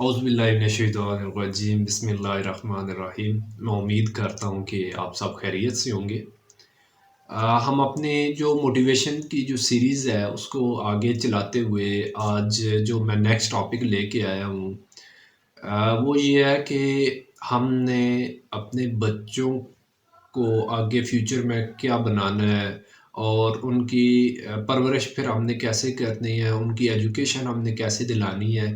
औज़ुबिल्लाहिमिनश्शैतानिर्रजीम बिस्मिल्लाहिर्रहमानिर्रहीम। मैं उम्मीद करता हूँ कि आप सब खैरियत से होंगे। हम अपने जो मोटिवेशन की जो सीरीज़ है उसको आगे चलाते हुए आज जो मैं नेक्स्ट टॉपिक लेके आया हूँ वो ये है कि हमने अपने बच्चों को आगे फ्यूचर में क्या बनाना है और उनकी परवरिश फिर हमने कैसे करनी है, उनकी एजुकेशन हमने कैसे दिलानी है,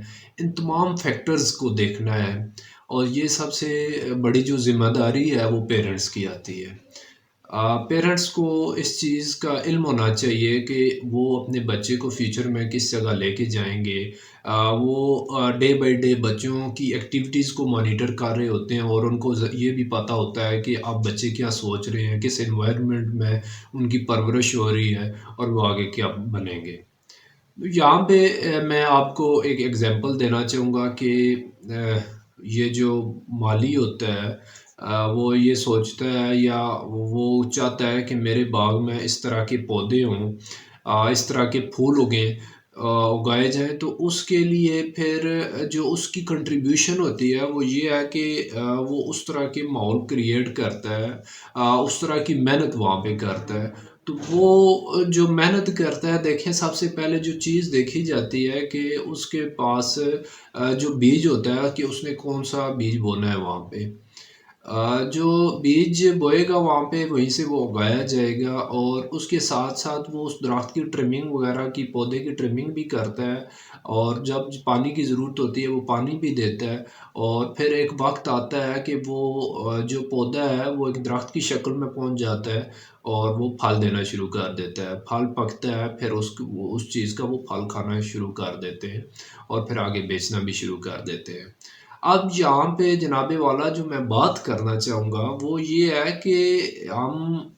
इन तमाम फैक्टर्स को देखना है। और ये सबसे बड़ी जो ज़िम्मेदारी है वो पेरेंट्स की आती है। पेरेंट्स को इस चीज़ का इल्म होना चाहिए कि वो अपने बच्चे को फ्यूचर में किस जगह लेके जाएँगे। वो डे बाय डे बच्चों की एक्टिविटीज़ को मॉनिटर कर रहे होते हैं और उनको ये भी पता होता है कि अब बच्चे क्या सोच रहे हैं, किस एनवायरनमेंट में उनकी परवरिश हो रही है और वो आगे क्या बनेंगे। तो यहाँ पे मैं आपको एक एग्ज़ाम्पल देना चाहूँगा कि अ, ये जो माली होता है वो ये सोचता है या वो चाहता है कि मेरे बाग में इस तरह के पौधे हों, इस तरह के फूल उगाए जाएँ, तो उसके लिए फिर जो उसकी कंट्रीब्यूशन होती है वो ये है कि वो उस तरह के माहौल क्रिएट करता है, उस तरह की मेहनत वहाँ पे करता है। तो वो जो मेहनत करता है, देखें सबसे पहले जो चीज़ देखी जाती है कि उसके पास जो बीज होता है कि उसने कौन-सा बीज बोना है वहाँ पे। जो बीज बोएगा वहाँ पे वहीं से वो उगाया जाएगा और उसके साथ-साथ वो उस दरख्त की ट्रिमिंग वग़ैरह की पौधे की ट्रिमिंग भी करता है और जब पानी की ज़रूरत होती है वो पानी भी देता है और फिर एक वक़्त आता है कि वो जो पौधा है वो एक दरख्त की शक्ल में पहुँच जाता है और वो फल देना शुरू कर देता है। फल पकता है फिर वो उस चीज़ का वो फल खाना शुरू कर देते हैं और फिर आगे बेचना भी शुरू कर देते हैं। अब यहाँ पे जनाबे वाला जो मैं बात करना चाहूँगा वो ये है कि हम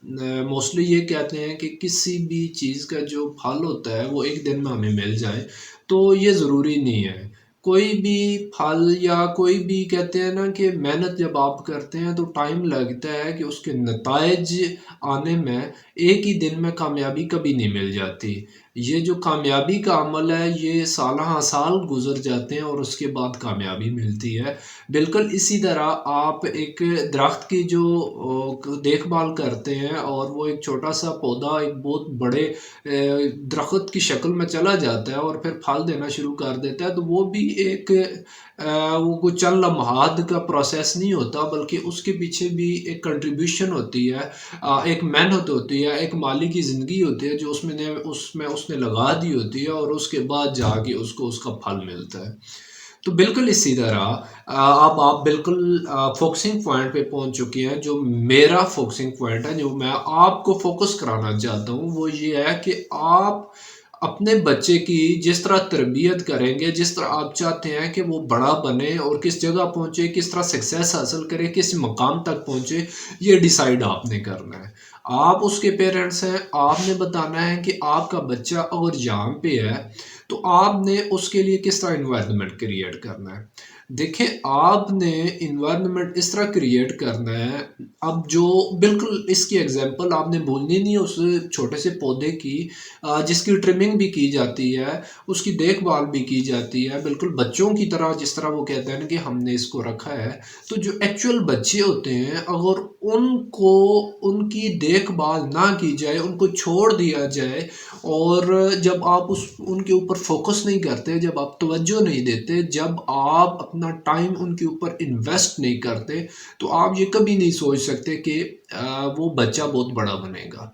मोस्टली ये कहते हैं कि किसी भी चीज़ का जो फल होता है वो एक दिन में हमें मिल जाए, तो ये ज़रूरी नहीं है। कोई भी फल या कोई भी कहते हैं ना कि मेहनत जब आप करते हैं तो टाइम लगता है कि उसके नताइज आने में एक ही दिन में कामयाबी कभी नहीं मिल जाती। ये जो कामयाबी का अमल है ये साल गुज़र जाते हैं और उसके बाद कामयाबी मिलती है। बिल्कुल इसी तरह आप एक दरख्त की जो देखभाल करते हैं और वो एक छोटा-सा पौधा एक बहुत बड़े दरख्त की शक्ल में चला जाता है और फिर फल देना शुरू कर देता है, तो वो भी एक वो कुछ चंद लम्हात का प्रोसेस नहीं होता बल्कि उसके पीछे भी एक कंट्रीब्यूशन होती है, एक मेहनत होती है, एक माली की ज़िंदगी होती है जो उसमें उसने लगा दी होती है और उसके बाद जाके उसको उसका फल मिलता है। तो बिल्कुल इसी तरह अब आप बिल्कुल फ़ोकसिंग पॉइंट पे पहुँच चुके हैं, जो मेरा फ़ोकसिंग पॉइंट है, जो मैं आपको फ़ोकस कराना चाहता हूँ, वो ये है कि आप अपने बच्चे की जिस तरह तरबियत करेंगे, जिस तरह आप चाहते हैं कि वो बड़ा बने और किस जगह पहुँचे, किस तरह सक्सेस हासिल करे, किस मकाम तक पहुँचे, ये डिसाइड आपने करना है। आप उसके पेरेंट्स हैं, आपने बताना है कि आपका बच्चा अगर यहाँ पे है, तो आपने उसके लिए किस तरह एनवायरनमेंट क्रिएट करना है। देखिए, आपने एनवायरनमेंट इस तरह क्रिएट करना है, अब जो बिल्कुल इसकी एग्ज़ाम्पल आपने बोलनी नहीं है उस छोटे से पौधे की, जिसकी ट्रिमिंग भी की जाती है, उसकी देखभाल भी की जाती है, बिल्कुल बच्चों की तरह जिस तरह वो कहते हैं ना कि हमने इसको रखा है, तो जो एक्चुअल बच्चे होते हैं अगर उनको उनकी देखभाल ना की जाए, उनको छोड़ दिया जाए और जब आप उस उनके ऊपर फ़ोकस नहीं करते, जब आप तवज्जो नहीं देते, जब आप अपना टाइम उनके ऊपर इन्वेस्ट नहीं करते, तो आप ये कभी नहीं सोच सकते कि वो बच्चा बहुत बड़ा बनेगा।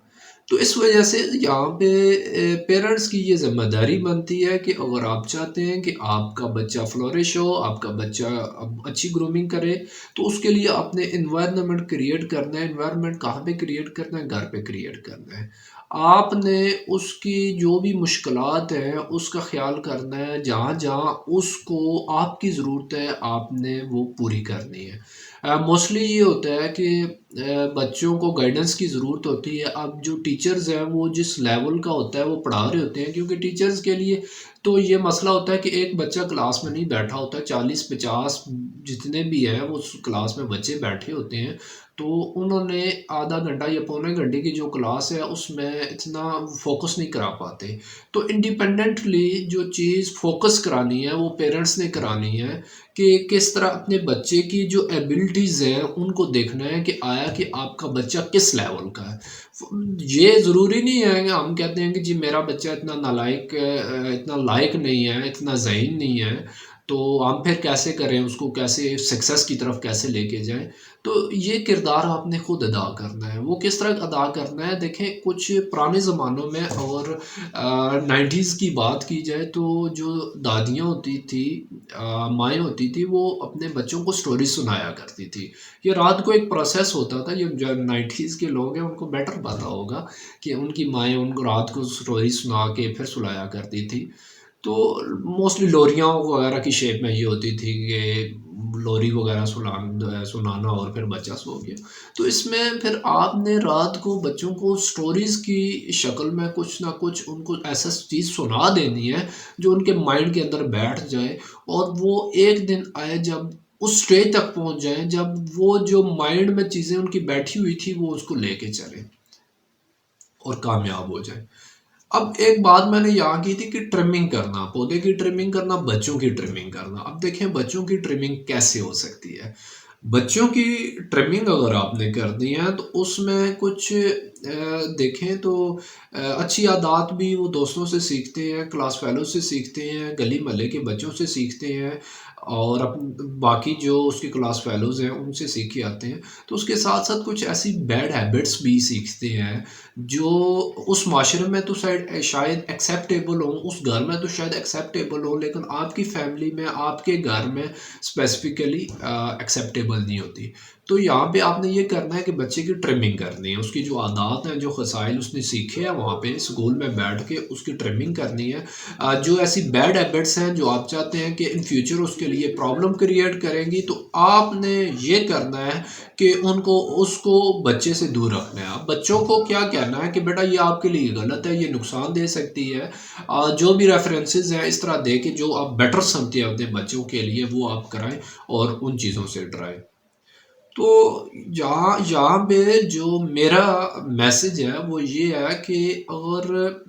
तो इस वजह से यहाँ पे पेरेंट्स की ये ज़िम्मेदारी बनती है कि अगर आप चाहते हैं कि आपका बच्चा फ्लोरिश हो, आपका बच्चा अब अच्छी ग्रूमिंग करे, तो उसके लिए आपने एनवायरनमेंट क्रिएट करना है। एनवायरनमेंट कहाँ पे क्रिएट करना है? घर पे क्रिएट करना है। आपने उसकी जो भी मुश्किलात हैं, उसका ख़्याल करना है, जहाँ-जहाँ उसको आपकी ज़रूरत है, आपने वो पूरी करनी है। मोस्टली ये होता है कि बच्चों को गाइडेंस की ज़रूरत होती है। अब जो टीचर्स हैं वो जिस लेवल का होता है वो पढ़ा रहे होते हैं, क्योंकि टीचर्स के लिए तो ये मसला होता है कि एक बच्चा क्लास में नहीं बैठा होता है, 40-50 जितने भी हैं वो उस क्लास में बच्चे बैठे होते हैं। तो उन्होंने आधा घंटा या पौने घंटे की जो क्लास है उसमें इतना फ़ोकस नहीं करा पाते। तो इंडिपेंडेंटली जो चीज़ फ़ोकस करानी है वो पेरेंट्स ने करानी है, कि किस तरह अपने बच्चे की जो एबिलिटीज़ हैं उनको देखना है कि आया कि आपका बच्चा किस लेवल का है। ये ज़रूरी नहीं है कि हम कहते हैं कि जी मेरा बच्चा इतना नालायक इतना लायक नहीं है, इतना ज़हीन नहीं है, तो हम फिर कैसे करें उसको, कैसे सक्सेस की तरफ कैसे लेके जाएँ। तो ये किरदार आपने खुद अदा करना है। वो किस तरह अदा करना है, देखें कुछ पुराने ज़मानों में और 90s की बात की जाए तो जो दादियाँ होती थी, माएँ होती थी, वो अपने बच्चों को स्टोरी सुनाया करती थी। ये रात को एक प्रोसेस होता था, ये जो 90s के लोग हैं उनको बेटर पता होगा कि उनकी माएँ उनको रात को स्टोरी सुना के फिर सुलाया करती थी। तो मोस्टली लोरियाँ वगैरह की शेप में ये होती थी कि लोरी वगैरह सुनाना और फिर बच्चा सो गया। तो इसमें फिर आपने रात को बच्चों को स्टोरीज़ की शक्ल में कुछ ना कुछ उनको ऐसा चीज़ सुना देनी है जो उनके माइंड के अंदर बैठ जाए, और वो एक दिन आए जब उस स्टेज तक पहुँच जाएँ जब वो जो माइंड में चीज़ें उनकी बैठी हुई थी वो उसको लेके चलें और कामयाब हो जाएँ। अब एक बात मैंने यहाँ की थी कि ट्रिमिंग करना, पौधे की ट्रिमिंग करना, बच्चों की ट्रिमिंग करना। अब देखें बच्चों की ट्रिमिंग कैसे हो सकती है। बच्चों की ट्रिमिंग अगर आपने करनी है तो उसमें कुछ देखें तो अच्छी आदत भी वो दोस्तों से सीखते हैं, क्लास फेलो से सीखते हैं, गली मोहल्ले के बच्चों से सीखते हैं, और बाकी जो उसके क्लास फेलोज़ हैं उनसे सीख के आते हैं। तो उसके साथ-साथ कुछ ऐसी बैड हैबिट्स भी सीखते हैं जो उस माशरे में तो शायद एक्सेप्टेबल हो, उस घर में तो शायद एक्सेप्टेबल हो, लेकिन आपकी फैमिली में, आपके घर में स्पेसिफिकली एक्सेप्टेबल नहीं होती। तो यहाँ पे आपने ये करना है कि बच्चे की ट्रिमिंग करनी है, उसकी जो आदत हैं, जो ख़साइल उसने सीखे हैं वहाँ पे स्कूल में बैठ के उसकी ट्रिमिंग करनी है। जो ऐसी बैड हैबिट्स हैं जो आप चाहते हैं कि इन फ्यूचर उसके लिए प्रॉब्लम क्रिएट करेंगी, तो आपने ये करना है कि उनको उसको बच्चे से दूर रखना है। अब बच्चों को क्या कहना है कि बेटा ये आपके लिए गलत है, ये नुकसान दे सकती है। जो भी रेफरेंसेस हैं इस तरह दे के जो आप बेटर समझते हैं अपने बच्चों के लिए वो आप कराएँ और उन चीज़ों से डराएँ। तो यहाँ यहाँ पे जो मेरा मैसेज है वो ये है कि अगर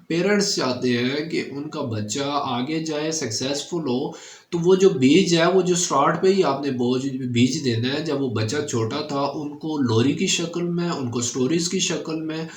पेरेंट्स चाहते हैं कि उनका बच्चा आगे जाए, सक्सेसफुल हो, तो वो जो बीज है वो जो स्टार्ट पे ही आपने बीज देना है। जब वो बच्चा छोटा था उनको लोरी की शक्ल में, उनको स्टोरीज की शक्ल में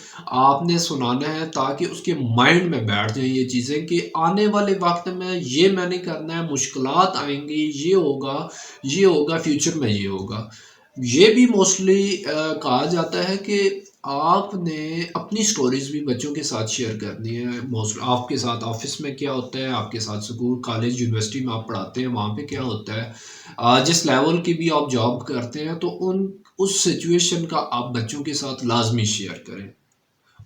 आपने सुनाना है, ताकि उसके माइंड में बैठ जाए ये चीज़ें कि आने वाले वक्त में ये मैंने करना है, मुश्किलात आएंगी, ये होगा, फ्यूचर में ये होगा। ये भी मोस्टली कहा जाता है कि आपने अपनी स्टोरीज़ भी बच्चों के साथ शेयर करनी है। मोस्ट आपके साथ ऑफ़िस में क्या होता है, आपके साथ स्कूल, कॉलेज, यूनिवर्सिटी में आप पढ़ाते हैं, वहाँ पे क्या होता है। जिस लेवल की भी आप जॉब करते हैं, तो उन उस सिचुएशन का आप बच्चों के साथ लाज़मी शेयर करें।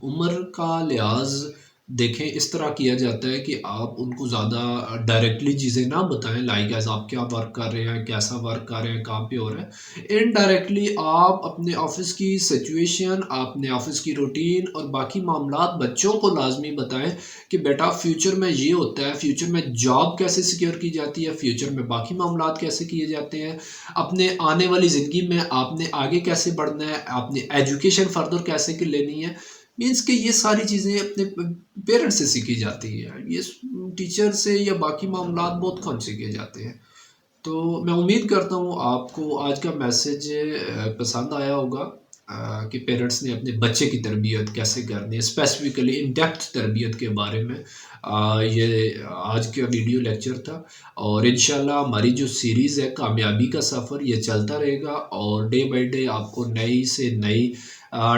उम्र का लिहाज देखें इस तरह किया जाता है कि आप उनको ज़्यादा डायरेक्टली चीज़ें ना बताएं, लाइक एज आप क्या वर्क कर रहे हैं, कैसा वर्क कर रहे हैं, कहाँ पे हो रहा है। इनडायरेक्टली आप अपने ऑफिस की सिचुएशन, अपने ऑफिस की रूटीन और बाकी मामलात बच्चों को लाजमी बताएं कि बेटा फ्यूचर में ये होता है, फ्यूचर में जॉब कैसे सिक्योर की जाती है, फ्यूचर में बाकी मामलात कैसे किए जाते हैं, अपने आने वाली ज़िंदगी में आपने आगे कैसे बढ़ना है, आपने एजुकेशन फर्दर कैसे की लेनी है। मीन्स कि ये सारी चीज़ें अपने पेरेंट्स से सीखी जाती है, ये टीचर से या बाकी मामलात बहुत कम सीखे जाते हैं। तो मैं उम्मीद करता हूँ आपको आज का मैसेज पसंद आया होगा, कि पेरेंट्स ने अपने बच्चे की तरबियत कैसे करनी है, स्पेसिफिकली इन डेप्थ तरबियत के बारे में। ये आज का वीडियो लेक्चर था, और इंशाल्लाह हमारी जो सीरीज़ है कामयाबी का सफ़र ये चलता रहेगा, और डे बाय डे आपको नई से नई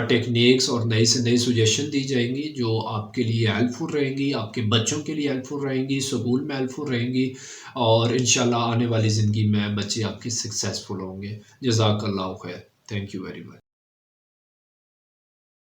टेक्निक्स और नई से नई सजेशन दी जाएंगी जो आपके लिए हेल्पफुल रहेंगी, आपके बच्चों के लिए हेल्पफुल रहेंगी, स्कूल में हेल्पफुल रहेंगी, और इंशाल्लाह आने वाली ज़िंदगी में बच्चे आपके सक्सेसफुल होंगे। जज़ाकल्लाह खैर। Thank you very much.